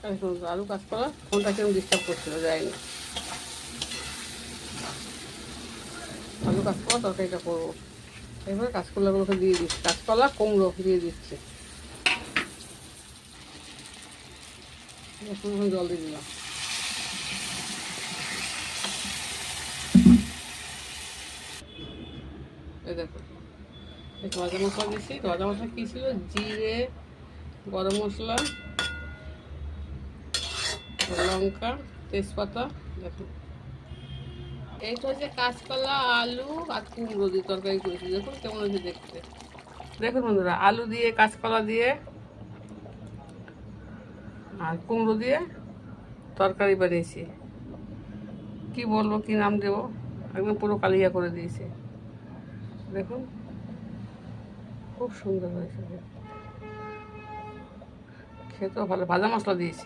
আলু কাঁচকলা ফোনটা কেমন ডিস্টার্ব করছিল, যায়নি। আলু কাঁচকলা তরকারিটা করবো। এবারে কাঁচকলাগুলোকে দিয়ে দিচ্ছি, কাঁচকলা কুমড়ো দিয়ে দিচ্ছি। এখন জল দিয়ে দিলাম। এই দেখো, এই ভাজা মশলা দিচ্ছি। ভাজা মশলা কী ছিল? জিরে, গরম মশলা, লঙ্কা, তেজপাতা। দেখুন, এইটা হচ্ছে কাঁচকলা, আলু আর কুমড়ো দিয়ে তরকারি করেছি। দেখুন কেমন হয়েছে দেখতে। দেখুন বন্ধুরা, আলু দিয়ে, কাঁচকলা দিয়ে আর কুমড়ো দিয়ে তরকারি বানিয়েছি। কি বলবো, কি নাম দেবো, একদম পুরো কালিয়া করে দিয়েছি। দেখুন খুব সুন্দর হয়েছে, খেতেও ভালো। ভাজা মশলা দিয়েছি।